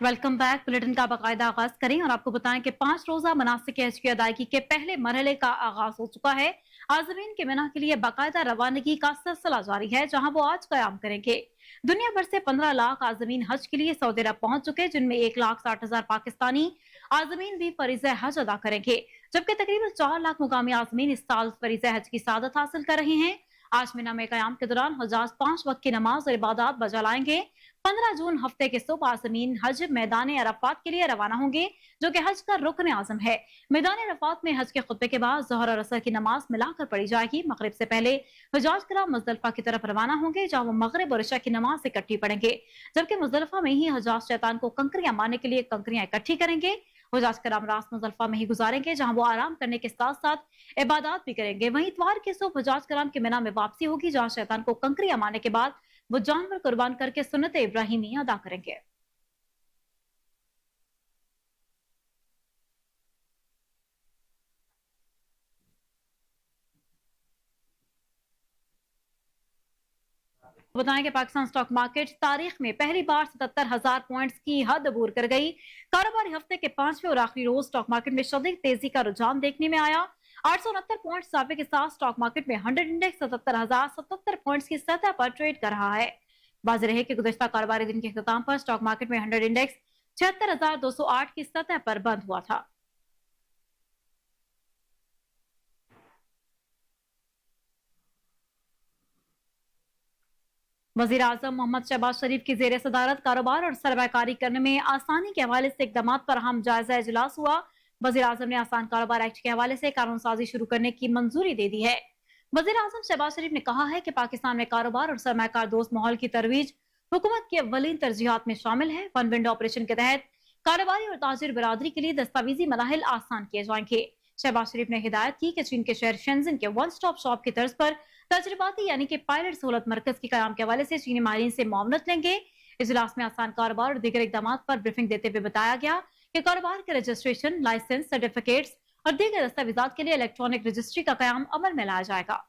Welcome back. Bulletin का बाकायदा आगाज करें और आपको बताएं कि 5 रोजा मनासिक हज की अदायगी के पहले मरहले का आगाज हो चुका है। आज़मीन के मिना के लिए बाकायदा रवानगी का सिलसिला जारी है, जहां वो आज कयाम करेंगे। दुनिया भर से 15 लाख आज़मीन हज के लिए सऊदी अरब पहुंच चुके, जिनमें 1,60,000 पाकिस्तानी आज़मीन भी फरीज़े हज अदा करेंगे, जबकि तकरीबन 4 लाख मुकामी आज़मीन इस साल फरीज़े हज की सादत हासिल कर रहे हैं। आज मिना में कयाम के दौरान हुज्जाज 5 वक्त की नमाज और इबादत बजा लाएंगे। 15 जून हफ्ते के सुबह आज़मीन हज मैदान अरफात के लिए रवाना होंगे, जो कि हज का रुकन आजम है। मैदान अरफात में हज के खुतबे के बाद ज़ोहर और असर की नमाज मिलाकर पढ़ी जाएगी। मगरिब से पहले हुज्जाज किराम मुज़दलिफा की तरफ रवाना होंगे, जहां वो मगरिब और इशा की नमाज इकट्ठी पढ़ेंगे, जबकि मुज़दलिफा में ही हुज्जाज शैतान को कंकरियां मारने के लिए कंकरियां इकट्ठी करेंगे। हुज्जाज किराम रात मुज़दलिफा में ही गुजारेंगे, जहां वो आराम करने के साथ साथ इबादत भी करेंगे। वहीं इतवार के सुबह हुज्जाज किराम के मिना में वापसी होगी, जहां शैतान को कंकरियां मारने के बाद वो जानवर कुर्बान करके सुन्नत इब्राहिमी अदा करेंगे। बताएं कि पाकिस्तान स्टॉक मार्केट तारीख में पहली बार 77,000 पॉइंट्स की हद अबूर कर गई। कारोबारी हफ्ते के 5वें और आखिरी रोज स्टॉक मार्केट में शदीद तेजी का रुझान देखने में आया। 869 पॉइंट इजाफे के साथ स्टॉक मार्केट में 100 इंडेक्स 77,077 पॉइंट्स की सतह पर ट्रेड कर रहा है। वाज़ेह रहे कि गुज़श्ता कारोबारी दिन के इख्तिताम पर स्टॉक मार्केट में 100 इंडेक्स 76,208 की सतह पर बंद हुआ था। वज़ीर आज़म मोहम्मद शहबाज शरीफ की ज़ेर सदारत कारोबार और सरमायाकारी करने में आसानी के हवाले से इकदाम पर अहम जायजा इजलास हुआ। वज़ीर आज़म ने आसान कारोबार एक्ट के हवाले से कानून साजी शुरू करने की मंजूरी दे दी है। वज़ीर आज़म शहबाज शरीफ ने कहा है कि पाकिस्तान में कारोबार और सरमायाकार दोस्त माहौल की तरवीज हुकूमत की अव्वलीन तरजीहात में शामिल है। वन विंडो ऑपरेशन के तहत कारोबारी और ताजिर बरादरी के लिए दस्तावेजी मराहिल आसान किए जाएंगे। शहबाज शरीफ ने हिदायत की कि चीन के शहर शेंजन के वन स्टॉप शॉप की तर्ज पर तजर्बाती यानी कि पायलट सहूलत मरकज के कयाम के हवाले से चीनी माहिरीन से मामलत लेंगे। इजलास में आसान कारोबार और दीगर इकदाम पर ब्रीफिंग देते हुए बताया गया कि कारोबार के रजिस्ट्रेशन, लाइसेंस, सर्टिफिकेट्स और दीगर दस्तावेजात के लिए इलेक्ट्रॉनिक रजिस्ट्री का कयाम अमल में लाया जाएगा।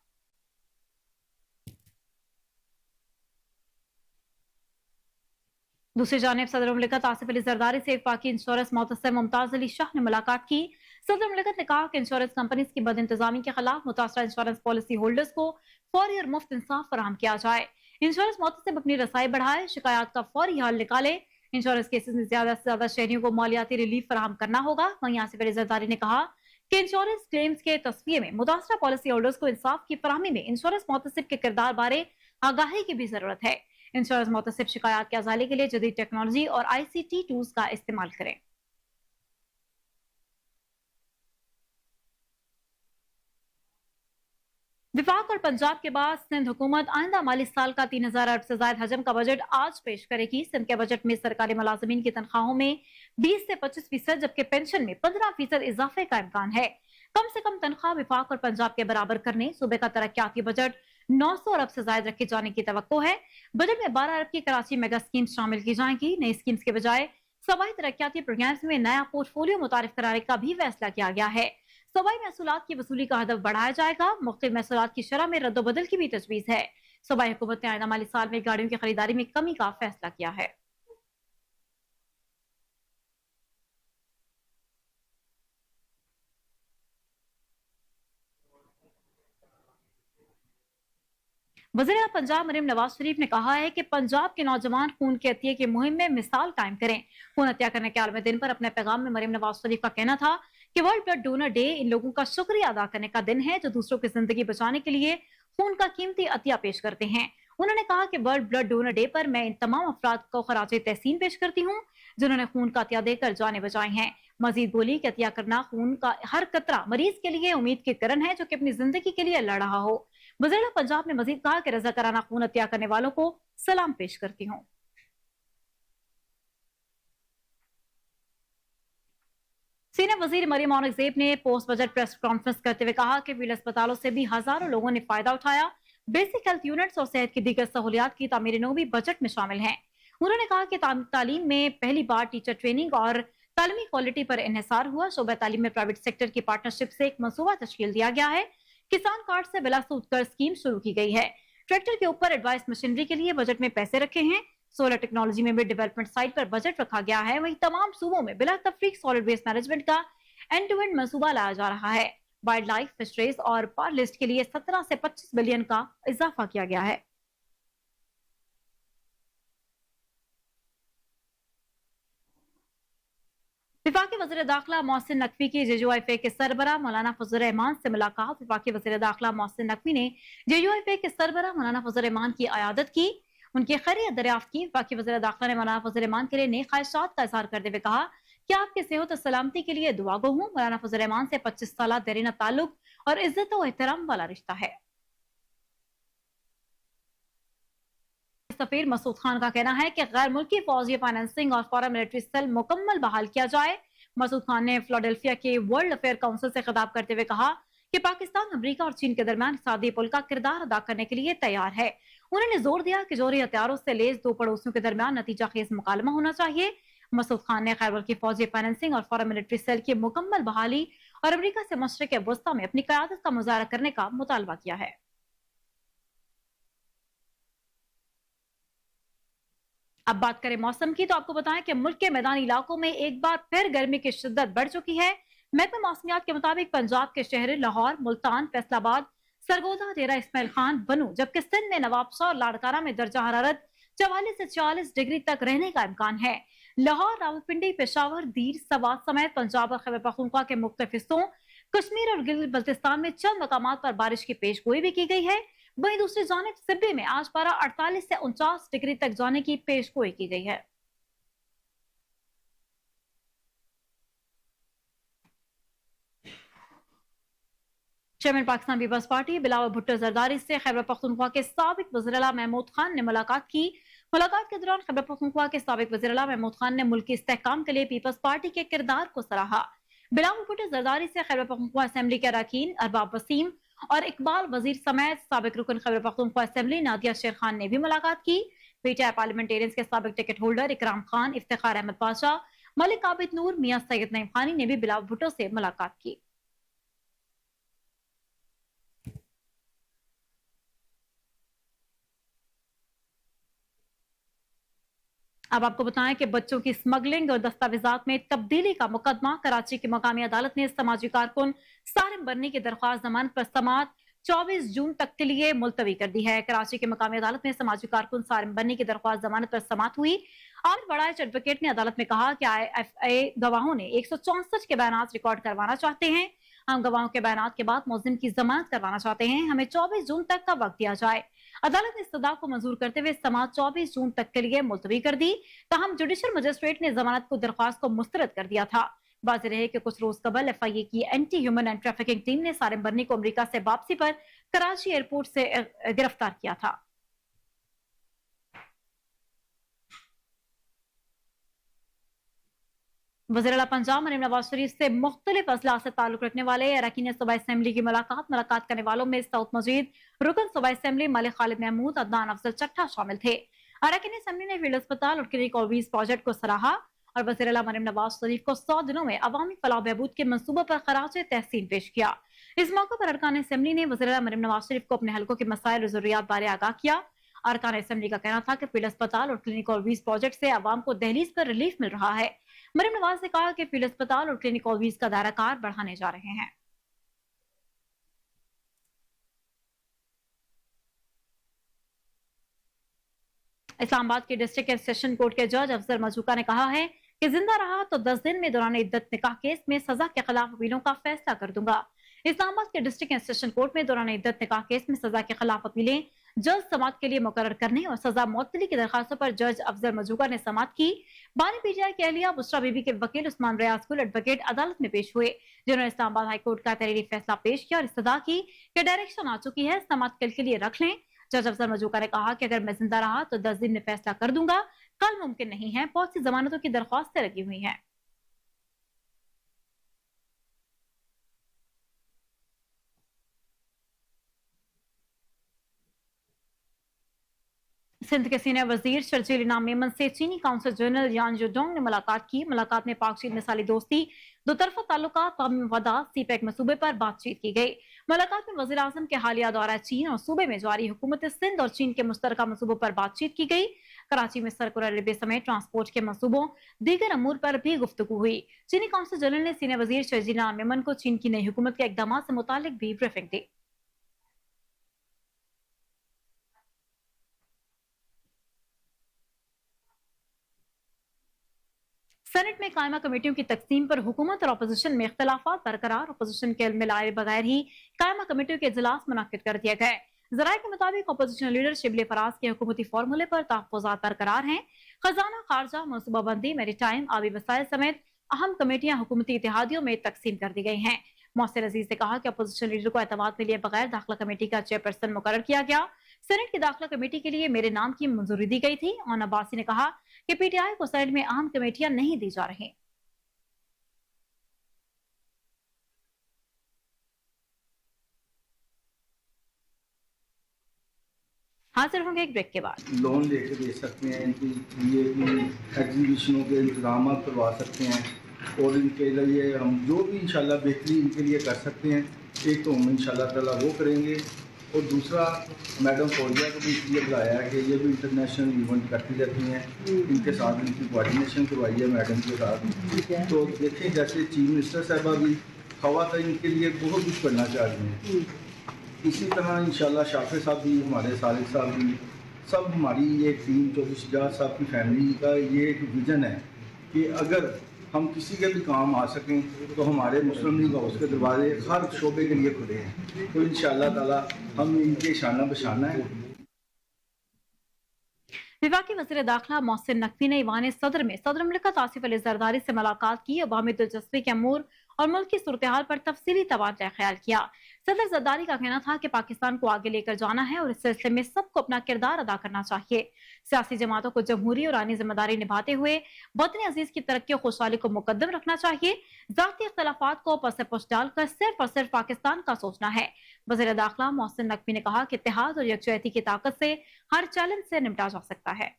दूसरी जानिब सदर मुमलिकत आसिफ अली जरदारी से वफाकी इंश्योरेंस मोहतसिब मुमताज अली शाह ने मुलाकात की। सदर मुमलिकत ने कहा कि इंश्योरेंस कंपनीज की बद इंतजामी के खिलाफ मुतासरा इंश्योरेंस पॉलिसी होल्डर्स को फौरी और मुफ्त इंसाफ फराहम किया जाए। इंश्योरेंस मोहतसिब अपनी रसाई बढ़ाए, शिकायत का फौरी हल निकाले। इंश्योरेंस केसेस में ज्यादा से ज्यादा शहरियों को मालियाती रिलीफ फराहम करना होगा। वहीं आसिफ अली जरदारी ने कहा कि इंश्योरेंस क्लेम्स के तस्वीर में मुतासरा पॉलिसी होल्डर्स को इंसाफ की फराहमी में इंश्योरेंस मोहतसिब के किरदार बारे आगाही की भी जरूरत है। इंश्योरेंस मोहतसिब शिकायत के अजाले के लिए जदीद टेक्नोलॉजी और ICT टूल्स का इस्तेमाल करें। विफाक और पंजाब के बाद सिंध हुकूमत आइंदा माली साल का 3,000 अरब से ज्यादा हजम का बजट आज पेश करेगी। सिंध के बजट में सरकारी मुलाजिमीन की तनख्वाहों में 20 से 25%, जबकि पेंशन में 15% इजाफे का इम्कान है। कम से कम तनख्वाह विफाक और पंजाब के बराबर करने सूबे का तरक्याती बजट 900 अरब से ज्यादा रखे जाने की तवक्को है। बजट में 12 अरब की कराची मेगा स्कीम शामिल की जाएंगी। नई स्कीम्स के बजाय सवाई तरक्याती प्रोग्राम्स में नया पोर्टफोलियो मुतारिफ कराने का भी फैसला किया गया है। सवाई महसूलात की वसूली का हदफ बढ़ाया जाएगा। मुख्तलिफ महसूलात की शरह में रद्दोबदल की भी तजवीज है। सूबाई हुकूमत ने आइंदा माली साल में गाड़ियों की खरीदारी में कमी का फैसला किया है। वज़ीर पंजाब मरीम नवाज शरीफ ने कहा है कि पंजाब के नौजवान खून के अतिये की मुहिम में मिसाल कायम करें। खून अतिया करने के आलमी दिन पर अपने पैगाम में मरीम नवाज शरीफ का कहना था कि world blood donor day in लोगों का शुक्रिया अदा करने का दिन है जो दूसरों की जिंदगी बचाने के लिए खून का कीमती अतिया पेश करते हैं। उन्होंने कहा कि वर्ल्ड ब्लड डोनर डे पर मैं इन तमाम अफराद को खराज तहसीन पेश करती हूँ जिन्होंने खून का अतिया देकर जाने बचाई हैं। मजीद बोली कि अतिया करना खून का हर कतरा मरीज के लिए उम्मीद की किरण है जो कि अपनी जिंदगी के लिए लड़ रहा हो। वज़ीर पंजाब ने मजीद कहा कि रज़ाकाराना खून अतिया करने वालों को सलाम पेश करती हूँ। सीनियर वजीर मरियम औरंगजेब ने पोस्ट बजट प्रेस कॉन्फ्रेंस करते हुए कहा कि विल अस्पतालों से भी हजारों लोगों ने फायदा उठाया। बेसिक हेल्थ यूनिट्स और सेहत की दीगर सहूलियात की तामीर नो भी बजट में शामिल हैं। उन्होंने कहा कि तालीम में पहली बार टीचर ट्रेनिंग और तालीमी क्वालिटी पर इन्हिसार हुआ। शोबा तालीम में प्राइवेट सेक्टर की पार्टनरशिप से एक मनसूबा तश्कील दिया गया है। किसान कार्ड से बिला सूद कर्ज स्कीम शुरू की गई है। ट्रैक्टर के ऊपर एडवाइस मशीनरी के लिए बजट में पैसे रखे हैं। सोलर टेक्नोलॉजी में भी डेवलपमेंट साइट पर बजट रखा गया है। वहीं तमाम सूबों में बिला तफरीक सॉलिड वेस्ट मैनेजमेंट का एंड टू एंड मंसूबा लाया जा रहा है। वाइल्ड लाइफ, फिशरीज और पार लिस्ट के लिए 17 से 25 बिलियन का इजाफा किया गया है। विफाकी वज़ीर दाखिला मोहसिन नकवी की JUIFA के सरबराह मौलाना फजल रहमान से मुलाकात। विफाकी वज़ीर दाखिला मोहसिन नकवी ने JUIFA के सरबराह मौलाना फजल रहमान की अयादत की, उनकी खैरियत दरियाफ्त की। विफाकी वज़ीर दाखिला ने मौलाना फजल रहमान के लिए नेक ख्वाहिशात का इजहार करते हुए कहा कि आपकी सेहत और सलामती के लिए दुआ गो हूँ। मौलाना फजल रहमान से 25 साल देरीना ताल्लुक और इज्जत और एहतराम वाला रिश्ता है। सफीर मसूद खान का कहना है कि गैर मुल्की फौजी फाइनेंसिंग और फॉरेन मिलिट्री सेल मुकम्मल बहाल किया जाए। मसूद खान ने फिलाडेल्फिया के वर्ल्ड अफेयर काउंसिल से खिताब करते हुए कहा कि पाकिस्तान अमेरिका और चीन के दरमियान इक़्तिसादी पुल का किरदार अदा करने के लिए तैयार है। उन्होंने जोर दिया कि जोहरी हथियारों से लेस दो पड़ोसियों के दरमियान नतीजा खेज मुकालमा होना चाहिए। मसूद खान ने गैर मुल्की फौजी फाइनेंसिंग और फॉरेन मिलिट्री सेल की मुकम्मल बहाली और अमेरिका से मशरिक वस्ता में अपनी क़यादत का मुजाहरा करने का मुतालबा किया है। अब बात करें मौसम की, तो आपको बताएं कि मुल्क के मैदानी इलाकों में एक बार फिर गर्मी की शिद्दत बढ़ चुकी है। महकमा मौसमियात के मुताबिक पंजाब के शहर लाहौर, मुल्तान, फैसलाबाद, सरगोदा, डेरा इस्माइल खान, बनू, जबकि सिंध में नवाबशाह और लाड़काना में दर्जा हरारत 44 से 40 डिग्री तक रहने का इम्कान है। लाहौर, रावलपिंडी, पेशावर, दीर, सवात समेत पंजाब और खैबर पख्तूनख्वा के मुख्तलिफ हिस्सों, कश्मीर और गिलगित बल्तिस्तान में चंद मकामात पर बारिश की पेशगोई भी की गई है। वहीं दूसरी जानिब सिब्बी में आज पारा 48 से 49 डिग्री तक जाने की पेशगोई की गई है। चेयरमैन पाकिस्तान पीपल्स पार्टी बिलावल भुट्टो जरदारी से खैबर पख्तूनख्वा के साबिक वज़ीर-ए-आला महमूद खान ने मुलाकात की। मुलाकात के दौरान खैबर पख्तूनख्वा के साबिक वज़ीर-ए-आला महमूद खान ने मुल्क की इस्तेहकाम के लिए पीपल्स पार्टी के किरदार को सराहा। बिलावल भुट्टो जरदारी से खैबर पख्तूनख्वा असेंबली के अरकान अरबाब वसीम और इकबाल वजीर समेत साबिक रुकन खैबर पख्तूनख्वा असेंबली नादिया शेर खान ने भी मुलाकात की। पीटीआई पार्लियामेंटेरियंस के साबिक टिकट होल्डर इकराम खान, इफ्तिखार अहमद पाशा, मलिक आबिद नूर, मियां सैयद नईम खानी ने भी बिलावल भुट्टो से मुलाकात की। अब आपको बताएं कि बच्चों की स्मगलिंग और दस्तावेजात में तब्दीली का मुकदमा कराची की मकामी अदालत ने समाजी कारकुन सारिम बर्नी की दरख्वास्त जमानत पर समाअत 24 जून तक के लिए मुलतवी कर दी है। कराची की मकामी अदालत में समाजी कारकुन सारिम बर्नी की दरख्वास्त जमानत पर समाअत हुई। आमिर बड़ाइच एडवोकेट ने अदालत में कहा कि IFA गवाहों ने 164 के बयानात रिकॉर्ड करवाना चाहते हैं। हम गवाहों के बयानात के बाद मुलजिम की जमानत करवाना चाहते हैं। हमें 24 जून तक का वक्त दिया जाए। अदालत ने इस्तदा को मंजूर करते हुए समाअत 24 जून तक के लिए मुलतवी कर दी। तहम जुडिशल मजिस्ट्रेट ने जमानत को दरख्वास्त को मुस्तरद कर दिया था। वाज़ेह रहे कि कुछ रोज कबल FIA की anti human and trafficking team ने सारिम बर्नी को अमेरिका से वापसी पर कराची एयरपोर्ट से गिरफ्तार किया था। वज़ीर-ए-आला पंजाब मरीम नवाज शरीफ से मुख्तलिफ अजला से ताल्लुक रखने वाले अरकान सूबाई असेंबली की मुलाकात करने वालों में सऊद मजीद, रुकन सूबाई असेंबली मलिक खालिद महमूद, अदनान अफजल चट्टा शामिल थे। अरकान असेंबली ने फील्ड अस्पताल और क्लिनिक ऑलवीज प्रोजेक्ट को सराहा और वज़ीर-ए-आला मरीम नवाज शरीफ को 100 दिनों में अवामी फलाह बहबूद के मंसूबों पर खराज तहसीन पेश किया। इस मौके पर अरकान असेंबली ने वज़ीर-ए-आला मरीम नवाज शरीफ को अपने हलकों के मसाइल और जरूरियात बारे आगाह किया। अरकान असेंबली का कहना था कि फील्ड अस्पताल और क्लिनिक ऑलवीज प्रोजेक्ट से अवाम को दहलीज पर रिलीफ मिल रहा है। मरीम नवाज ने कहा कि फील्ड अस्पताल और क्लिनिक ऑलवीज का दायरा कार बढ़ाने जा रहे हैं। इस्लामाबाद के डिस्ट्रिक्ट सेशन कोर्ट के जज अफजल मजूका ने कहा है कि जिंदा रहा तो 10 दिन में दौरान इद्दत निकाह केस में सजा के खिलाफ अपीलों का फैसला कर दूंगा। इस्लामाबाद के डिस्ट्रिक्ट सेशन कोर्ट में दौरान इद्दत निकाह केस में सजा के खिलाफ अपीलें जज समात के लिए मुकर्रर करने और सजा मुअत्तली की दरखास्तों पर जज अफजल मजूका ने समात की। बानी PTI की अहलिया बुशरा बीबी के वकील उस्मान रियाज गुल एडवोकेट अदालत में पेश हुए, जिन्होंने इस्लामाबाद हाईकोर्ट का तहरीरी फैसला पेश किया और इस्तदा की कि डायरेक्शन आ चुकी है, समात कल के लिए रख लें। जज अफजल मजूका ने कहा कि अगर मैं जिंदा रहा तो 10 दिन में फैसला कर दूंगा, कल मुमकिन नहीं है, बहुत सी जमानतों की दरख्वास्तें लगी हुई हैं। सिंध के सीनियर वजीर शर्जील इनाम मेमन से चीनी काउंसिल जनरल यान जोडोंग ने मुलाकात की। मुलाकात में पाक चीन मिसाली दोस्ती, दो तरफा ताल्लुकात, कौमी मफादात, CPEC मंसूबे पर बातचीत की गई। मुलाकात में वजीर आजम के हालिया दौरा चीन और सूबे में जारी हुकूमत सिंध और चीन के मुश्तरका मंसूबों पर बातचीत की गई। कराची में सर्कुलर रेलवे समेत ट्रांसपोर्ट के मंसूबों दीगर अमूर पर भी गुफ्तगू हुई। चीनी कौंसल जनरल ने सीनियर वजीर शजीना मेमन को चीन की नई हुकूमत के इकदाम से मुतालिक भी ब्रीफिंग दी। सेनेट में कायमा कमेटियों की तकसीम पर हुकूमत और अपोजिशन में इख्तलाफात बरकरार। अपोजिशन के इल्म में लाए बगैर ही कायमा कमेटियों के इजलास मुनक्किद कर दिए गए। जराये के मुताबिक अपोजिशन लीडर शिबली फराज के हुकूमती फार्मूले पर तहफ़्फ़ुज़ात बरकरार हैं। खजाना, खारजा, मनसूबाबंदी, मैरीटाइम, आबी वसाइल समेत अहम कमेटियां हुकूमती इत्तेहादियों में तकसीम कर दी गई हैं। मोहसिन अजीज ने कहा कि अपोजिशन लीडर को एतमाद में लिए बगैर दाखिला कमेटी का चेयरपर्सन मुकर्रर किया गया। सेनेट की दाखिला कमेटी के लिए मेरे नाम की मंजूरी दी गई थी। और अब्बासी ने कहा कि पीटीआई को सेनेट में अहम कमेटियां नहीं दी जा रही। हाजिर होंगे एक ब्रेक के बाद। लोन लेके दे सकते हैं, इनके लिए भी एग्जीबिशनों के इंतजाम करवा सकते हैं और इनके लिए हम जो भी इंशाल्लाह बेहतरी इनके लिए कर सकते हैं, एक तो हम इंशाल्लाह ताला वो करेंगे और दूसरा मैडम फौजिया को भी इसलिए बुलाया है कि ये भी इंटरनेशनल इवेंट करती रहती हैं, इनके साथ इनकी कोऑर्डिनेशन करवाई है मैडम के साथ। तो देखें जैसे चीफ मिनिस्टर साहबा भी ख़वातीन के लिए बहुत कुछ करना चाह रही हैं, इसी तरह इंशाल्लाह शाफे साहब भी, हमारे सालिक साहब भी, सब हमारी ये टीम चौधरी शुजात साहब की फैमिली का ये एक विज़न है कि अगर हम किसी के भी काम आ सकें तो हमारे मुस्लिम लीग हाउस के दरवाजे हर शोबे के लिए खुले हैं। तो इंशाल्लाह ताला हम इनके शाना बशाना है। विभागी वज़ीर दाखिला मोहसिन नकवी ने ईवान सदर में सदर मुमलिकत आसिफ अली जरदारी से मुलाकात की। अवामी दिलचस्पी के अमूर और मुल्क की सूरत हाल पर तफसीली तबादला ख्याल किया। सदर जरदारी का कहना था कि पाकिस्तान को आगे लेकर जाना है और इस सिलसिले में सबको अपना किरदार अदा करना चाहिए। सियासी जमातों को जमहूरी और आनी जिम्मेदारी निभाते हुए वतन अजीज की तरक्की और खुशहाली को मुकद्दम रखना चाहिए। जाती इख्तलाफात को पस पुश डालकर सिर्फ और सिर्फ पाकिस्तान का सोचना है। वज़ीर दाखिला मोहसिन नकवी ने कहा कि इत्तेहाद और यकजहती की ताकत से हर चैलेंज से निपटा जा सकता है।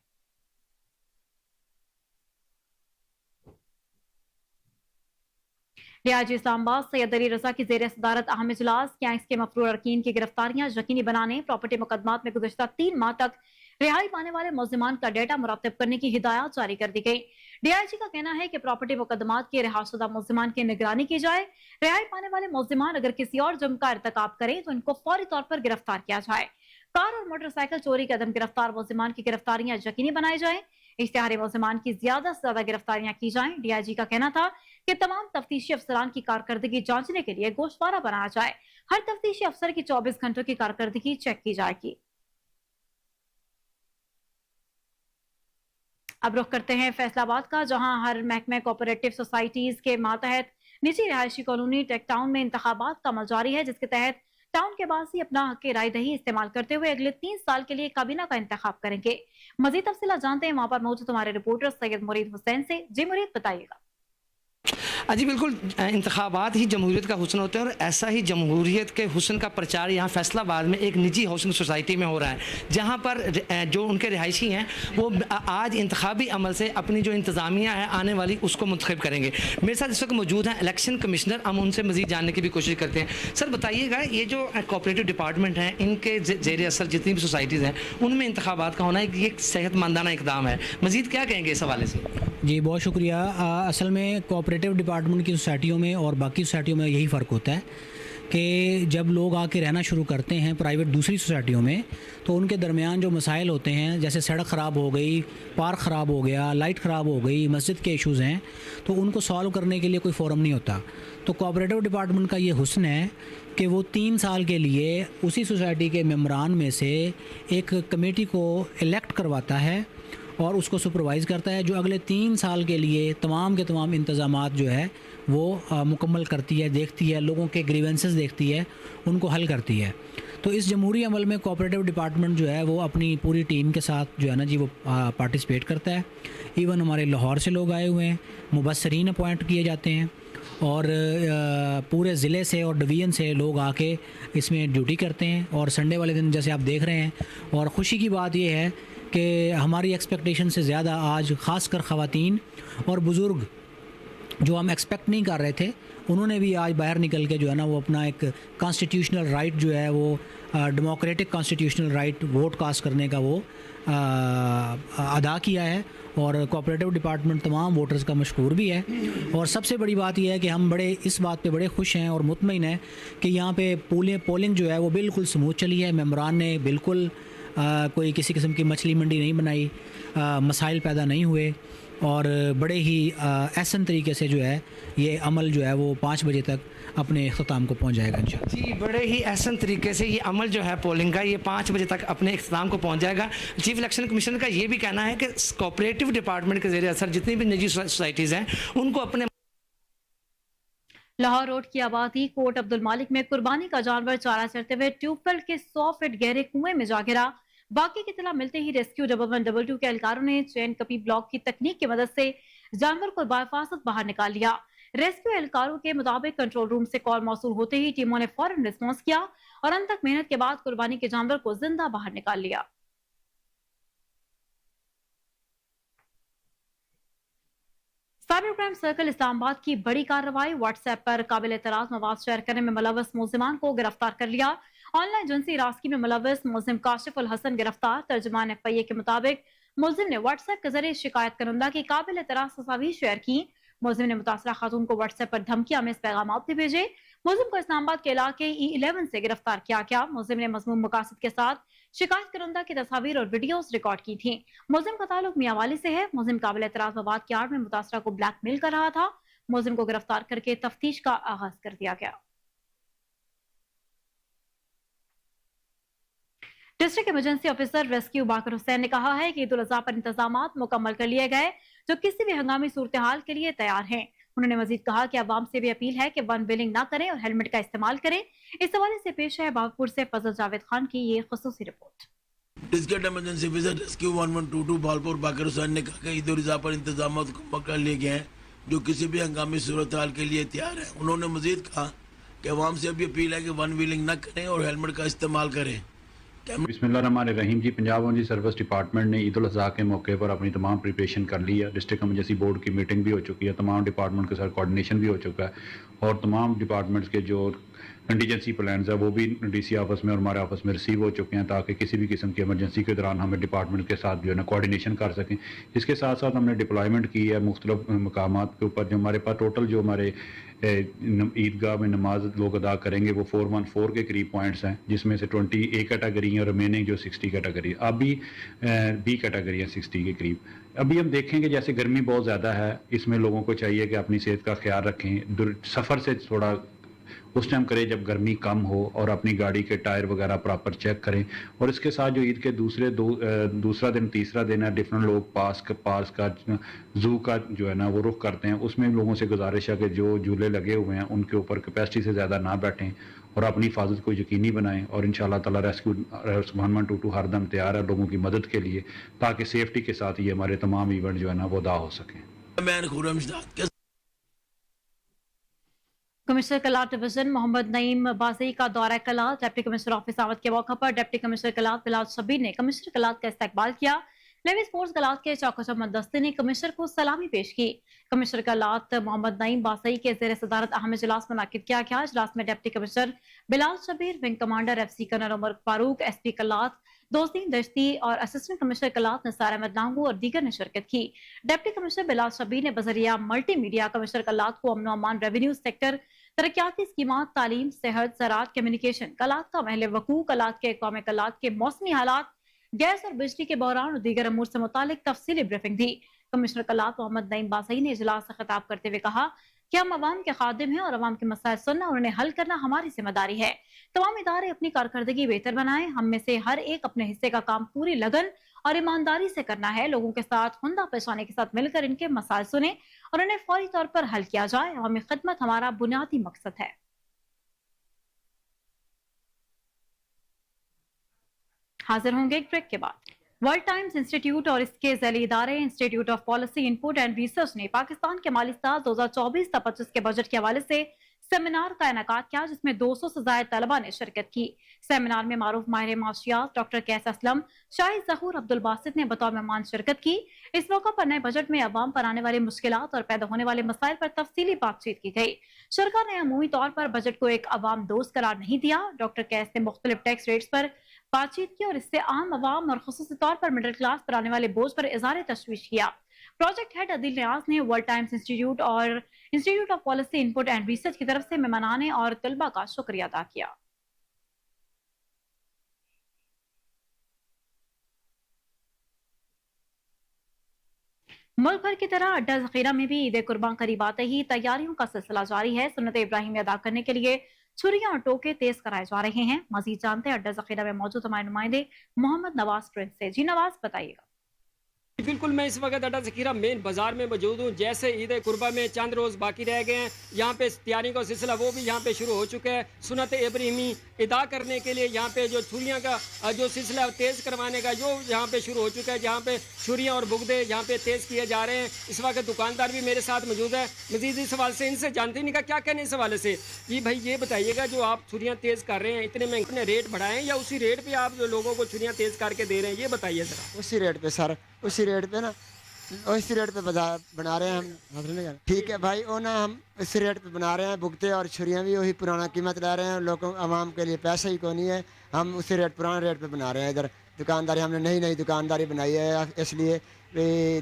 डीआईजी इस्लामाबाद सैयद अली रजा की जेर सदारत अहम इजलास गैंग्स के मफरूर अरकीन की गिरफ्तारियां यकीनी बनाने, प्रॉपर्टी मुकदमात में गुज़श्ता 3 माह तक रिहाई पाने वाले मुल्जिमान का डेटा मुरतब करने की हिदायत जारी कर दी गई। डीआईजी का कहना है कि प्रॉपर्टी मुकदमात के रिहाशुदा मुल्जिमान की निगरानी की जाए। रिहाई पाने वाले मुल्जिमान अगर किसी और जुर्म का इर्तिकाब करें तो इनको फौरी तौर पर गिरफ्तार किया जाए। कार और मोटरसाइकिल चोरी के अदम गिरफ्तार मुल्जिमान की गिरफ्तारियां यकीनी बनाई जाए। इश्तिहारी मुल्जिमान की ज्यादा से ज्यादा गिरफ्तारियां की जाएं। डीआईजी का कहना था कि तमाम तफ्तीशी अफसरान की कारकर्दगी जांचने के लिए गोशवारा बनाया जाए। हर तफ्तीशी अफसर की 24 घंटों की कारकर्दगी चेक की जाएगी। अब रुख करते हैं फैसलाबाद का, जहां हर महकमे कोऑपरेटिव सोसाइटीज के मातहत निजी रिहायशी कॉलोनी टेक टाउन में इंतखाबात का अमल जारी है, जिसके तहत टाउन के बासी अपना हक राय दही इस्तेमाल करते हुए अगले 3 साल के लिए काबीना का इंतखाब करेंगे। मजीद तफसीलात जानते हैं वहां पर मौजूद हमारे रिपोर्टर सैयद मुरीद हुसैन से। जी मुरीद, बताइएगा। जी बिल्कुल, इंतखाबात ही जमहूरियत का हुस्न होता है और ऐसा ही जमहूरियत के हुस्न का प्रचार यहाँ फैसलाबाद में एक निजी हाउसिंग सोसाइटी में हो रहा है, जहाँ पर जो उनके रिहायशी हैं वो आज इंतखाबी अमल से अपनी जो इंतज़ामिया है आने वाली उसको मुंतखब करेंगे। मेरे साथ इस वक्त मौजूद हैं इलेक्शन कमिश्नर, हम उनसे मज़ीद जानने की भी कोशिश करते हैं। सर बताइएगा, ये जो कोऑपरेटिव डिपार्टमेंट हैं इनके ज़ेर असर जितनी भी सोसाइटीज़ हैं उनमें इंतखाबात का होना ये एक सेहतमंदाना इकदाम है, मज़ीद क्या कहेंगे इस हवाले से? जी बहुत शुक्रिया। असल में कोऑपरेटिव डिपार्टमेंट की सोसाइटियों में और बाकी सोसाइटियों में यही फ़र्क होता है कि जब लोग आके रहना शुरू करते हैं प्राइवेट दूसरी सोसाइटियों में तो उनके दरमियान जो मसाइल होते हैं, जैसे सड़क ख़राब हो गई, पार्क ख़राब हो गया, लाइट ख़राब हो गई, मस्जिद के इश्यूज़ हैं, तो उनको सॉल्व करने के लिए कोई फ़ोरम नहीं होता। तो कोऑपरेटिव डिपार्टमेंट का ये हुस्न है कि वो 3 साल के लिए उसी सोसाइटी के मेम्बरान में से एक कमेटी को इलेक्ट करवाता है और उसको सुपरवाइज़ करता है, जो अगले 3 साल के लिए तमाम के तमाम इंतज़ामात जो है वो मुकम्मल करती है, देखती है, लोगों के ग्रीवेंसेस देखती है, उनको हल करती है। तो इस जमहूरी अमल में कोऑपरेटिव डिपार्टमेंट जो है वो अपनी पूरी टीम के साथ जो है ना जी वो पार्टिसिपेट करता है। इवन हमारे लाहौर से लोग आए हुए हैं, मुबस्सरीन अपॉइंट किए जाते हैं और पूरे ज़िले से और डिवीज़न से लोग आके इसमें ड्यूटी करते हैं। और संडे वाले दिन जैसे आप देख रहे हैं, और ख़ुशी की बात यह है कि हमारी एक्सपेक्टेशन से ज़्यादा आज ख़ासकर ख़वातीन और बुज़ुर्ग जो हम एक्सपेक्ट नहीं कर रहे थे, उन्होंने भी आज बाहर निकल के जो है ना वो अपना एक कॉन्स्टिट्यूशनल राइट जो है वो democratic constitutional right vote cast करने का वो अदा किया है। और कोऑपरेटिव डिपार्टमेंट तमाम वोटर्स का मशकूर भी है। और सबसे बड़ी बात यह है कि हम बड़े इस बात पे बड़े खुश हैं और मुतमईन हैं कि यहाँ पे पोलिंग जो है वो बिल्कुल स्मूथ चली है। मेंबरान ने बिल्कुल कोई किसी किस्म की मछली मंडी नहीं बनाई, मसाइल पैदा नहीं हुए और बड़े ही एहसन तरीके से जो है ये अमल जो है वो 5 बजे तक अपने अख्ताम को पहुंच जाएगा इंशाअल्लाह। जी, बड़े ही एहसन तरीके से ये अमल जो है पोलिंग का ये 5 बजे तक अपने इख्तिताम को पहुंच जाएगा। चीफ इलेक्शन कमिश्नर का ये भी कहना है कि कोऑपरेटिव डिपार्टमेंट के ज़रिए असर जितनी भी निजी सोसाइटीज़ हैं उनको अपने लाहौर रोड की आबादी कोट अब्दुल मालिक में कुर्बानी का जानवर चारा चरते हुए ट्यूबवेल के 100 फीट गहरे कुएं में जा गिरा। बाकी की इत्तला मिलते ही रेस्क्यू 112 के एहलकारों ने चेन कपी ब्लॉक की तकनीक की मदद से जानवर को बाहिफाजत बाहर निकाल लिया। रेस्क्यू एहलकारों के मुताबिक कंट्रोल रूम से कॉल मौसूल होते ही टीमों ने फौरन रिस्पॉन्स किया और अनथक मेहनत के बाद कुर्बानी के जानवर को जिंदा बाहर निकाल लिया। साइबर क्राइम सर्कल इस्लामाबाद की बड़ी कार्रवाई, व्हाट्सएप पर काबिल एतराज मवाद शेयर करने में मुलव्वस मुलजिमान को गिरफ्तार कर लिया। ऑनलाइन जिनसी हिरासगी में मुलव्वस मुलजिम काशिफ उल हसन गिरफ्तार। तर्जुमान एफआईए के मुताबिक मुलजिम ने व्हाट्सएप के जरिए शिकायत करंदा की काबिल एतराज तस्वीर शेयर की। मुलजिम ने मुतासरा खातून को व्हाट्सएप पर धमकियां में पैगाम भी भेजे। मुलजिम को इस्लामाबाद के इलाके E11 से गिरफ्तार किया गया। मुलजिम ने मजमूम मकासद के साथ शिकायत करंदा की तस्वीर और वीडियोस रिकॉर्ड की थी। मुलजिम का ताल्लुक मियांवाली से है। मुलजिम काबिल एतराज मवाद की आड़ में मुतासरा को ब्लैकमेल कर रहा था। मुलजिम को गिरफ्तार करके तफ्तीश का आगाज कर दिया गया। डिस्ट्रिक्ट इमरजेंसी ऑफिसर रेस्क्यू बाकर हुसैन ने कहा है कि ईद उल अजहा पर इंतजामात मुकम्मल कर लिए गए जो किसी भी हंगामी सूरत हाल के लिए तैयार हैं। उन्होंने मजीद कहा कि अवाम से भी अपील है कि वन व्हीलिंग ना करें और हेलमेट का इस्तेमाल करें। इस हवाले से पेश है बाबरपुर से फजल जावेद खान की ये खुसूसी report. District emergency officer rescue 1122 Bahawalpur Baqar Hussain ने कहा कि ईद उल अजहा पर इंतजाम मुकम्मल कर लिए गए हैं जो किसी भी हंगामी सूरत हाल के लिए तैयार है। उन्होंने मजीद कहा कि अवाम से भी अपील है कि वन व्हीलिंग न करें और हेलमेट का इस्तेमाल करें। बिस्मिल्लाहिर्रहमानिर्रहीम जी, पंजाब एमरजेंसी सर्विस डिपार्टमेंट ने ईद उल अज़हा के मौके पर अपनी तमाम प्रिपरेशन कर ली है। डिस्ट्रिक्ट इमरजेंसी बोर्ड की मीटिंग भी हो चुकी है, तमाम डिपार्टमेंट के साथ कोऑर्डिनेशन भी हो चुका है और तमाम डिपार्टमेंट्स के जो कंटीजेंसी प्लान्स है वो भी डीसी ऑफिस में और हमारे ऑफिस में रिसीव हो चुके हैं ताकि किसी भी किस्म की इमरजेंसी के दौरान हमें डिपार्टमेंट के साथ जो है ना कोऑर्डिनेशन कर सकें। इसके साथ साथ हमने डिप्लॉयमेंट की है मुख्तलिफ मकामात के ऊपर। जो हमारे पास टोटल जो हमारे ईदगाह में नमाज लोग अदा करेंगे वो 414 के करीब पॉइंट्स हैं, जिसमें से 20 ए कैटेगरी है और रिमेनिंग जो 60 कैटेगरी है। अभी बी कैटेगरी है 60 के करीब। अभी हम देखेंगे जैसे गर्मी बहुत ज़्यादा है, इसमें लोगों को चाहिए कि अपनी सेहत का ख्याल रखें, सफ़र से थोड़ा उस टाइम करें जब गर्मी कम हो और अपनी गाड़ी के टायर वगैरह प्रॉपर चेक करें। और इसके साथ जो ईद के दूसरा दिन तीसरा दिन है, डिफरेंट लोग पास का जू का जो है ना वो रुख करते हैं। उसमें लोगों से गुजारिश है कि जो झूले लगे हुए हैं उनके ऊपर कैपेसिटी से ज़्यादा ना बैठें और अपनी हिफाजत को यकीनी बनाएं। और इंशाअल्लाह ताला रेस्क्यू 1122 हर दम तैयार है लोगों की मदद के लिए ताकि सेफ्टी के साथ ये हमारे तमाम इवेंट जो है ना वो अदा हो सकें। कमिश्नर कलात डिवीजन मोहम्मद नईम बाज़ई का दौरा कलात। डिप्टी कमिश्नर ऑफिस आमद के मौके पर डिप्टी कमिश्नर कलात बिलाल शब्बीर ने कमिश्नर कलात का इस्तकबाल किया। नेवी स्पोर्ट्स कलात के चौकचमन दस्ते ने कमिश्नर को सलामी पेश की। कमिश्नर कलात मोहम्मद नईम बाज़ई के ज़ेर सदारत अहम इजलास मुनक्किद किया गया। इजलास में deputy commissioner Bilal Shabbir, wing commander FC colonel Umar Farooq, SP Kalat Dostain Dashti और असिस्टेंट कमिश्नर कलात निसार अहमद लांगू और दीगर ने शिरकत की। डिप्टी कमिश्नर बिलाल शब्बीर ने बजरिया मल्टी मीडिया कमिश्नर कलात को अमन अमान, रेवेन्यू सेक्टर, तरक्याती स्कीमात, तालीम, सेहत, ज़राअत, कम्युनिकेशन, कलात का महल वकू, कलात के कौम कलात के मौसमी हालात, गैस और बिजली के बहरान और दीगर अमूर से मुतालिक तफसीली ब्रीफिंग दी। कमिश्नर कलात मोहम्मद नईम बाज़ई ने इजलास से खिताब करते हुए कहा कि हम अवाम के खादिम हैं और अवाम के मसाइल सुनना और उन्हें हल करना हमारी जिम्मेदारी है। तमाम इदारे अपनी कारकर्दगी बेहतर बनाएं। हम में से हर एक अपने हिस्से का काम पूरी लगन और ईमानदारी से करना है। लोगों के साथ हुंदा पेशानी के साथ मिलकर इनके मसाइल सुने और उन्हें फौरी तौर पर हल किया जाए। अवामी खिदमत हमारा बुनियादी मकसद है। हाजिर होंगे एक ब्रेक के बाद। वर्ल्ड टाइम्स इंस्टीट्यूट और इसके ज़ैली इदारे institute of policy input and research ने पाकिस्तान के माली साल 2024-25 के बजट के हवाले से सेमिनार का इनेकाद किया जिसमें 200 से ज्यादा तलबा ने शिरकत की। सेमिनार में मारूफ माहिर माशियात डॉक्टर कैस असलम, शाहिद जहूर, अब्दुल बासित ने बतौर मेहमान शिरकत की। इस मौका पर नए बजट में अवाम पर आने वाली मुश्किलात और पैदा होने वाले मसाइल पर तफसीली बातचीत की गई। सरकार ने अमूमी तौर पर बजट को एक अवाम दोस्त करार नहीं दिया। डॉक्टर कैस ने मुख्तलिफ टैक्स रेट्स पर बातचीत की और इससे आम अवाम और खुसूसी तौर पर मिडिल क्लास पर आने वाले बोझ पर इज़हार तशवीश किया। प्रोजेक्ट हेड अदिल नियाज ने वर्ल्ड टाइम्स इंस्टीट्यूट और institute of policy input and research की तरफ से मेहमानाने और तलबा का शुक्रिया अदा किया। मुल्क भर की तरह अड्डा जखीरा में भी ईद कुर्बान करीब आते ही तैयारियों का सिलसिला जारी है। सुन्नत इब्राहिमी अदा करने के लिए छुरियां और टोके तेज कराए जा रहे हैं। मजीद जानते हैं अड्डा जखीरा में मौजूद हमारे नुमाइंदे मोहम्मद नवाज प्रिंस से। जी नवाज, बताइएगा। बिल्कुल, मैं इस वक्त अड्डा ज़खीरा मेन बाजार में मौजूद हूँ। जैसे ईद कुर्बा में चंद रोज़ बाकी रह गए हैं, यहाँ पे तैयारी का सिलसिला वो भी यहाँ पे शुरू हो चुका है। सुन्नत इब्राहिमी अदा करने के लिए यहाँ पे जो छुरियाँ का जो सिलसिला तेज़ करवाने का जो यहाँ पे शुरू हो चुका है, जहाँ पे छुरियाँ और बुगदे यहाँ पे तेज़ किए जा रहे हैं। इस वक्त दुकानदार भी मेरे साथ मौजूद है। मजीद इस सवाल से इनसे जानते नहीं का क्या कहने इस हवाले से। जी भाई, ये बताइएगा जो आप छुरियाँ तेज़ कर रहे हैं, इतने महंगे इतने रेट बढ़ाएं या उसी रेट पर आप जो लोगों को छुरियाँ तेज़ करके दे रहे हैं, ये बताइए ज़रा। उसी रेट पे सर, उसी रेट पे ना, उसी रेट पे बना रहे हैं हम। ठीक है भाई, वो ना हम इसी रेट पे बना रहे हैं। बुगते और छुरियाँ भी वही पुराना कीमत ला रहे हैं। लोगों आवाम के लिए पैसा ही कोई नहीं है, हम उसी रेट पुराने रेट पे बना रहे हैं। इधर दुकानदारी हमने नई दुकानदारी बनाई है इसलिए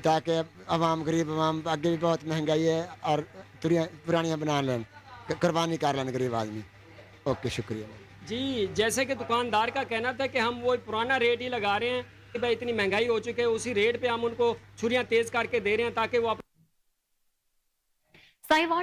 ताकि आवाम गरीब आवाम आगे भी बहुत महंगाई है और पुरानियाँ बना लें, कुर्बानी कर लें गरीब आदमी। ओके, शुक्रिया जी। जैसे कि दुकानदार का कहना था कि हम वो पुराना रेट ही लगा रहे हैं कि भाई इतनी महंगाई हो चुकी है, उसी रेट पे हम उनको छुरियां तेज करके दे रहे हैं ताकि वो साहिवाल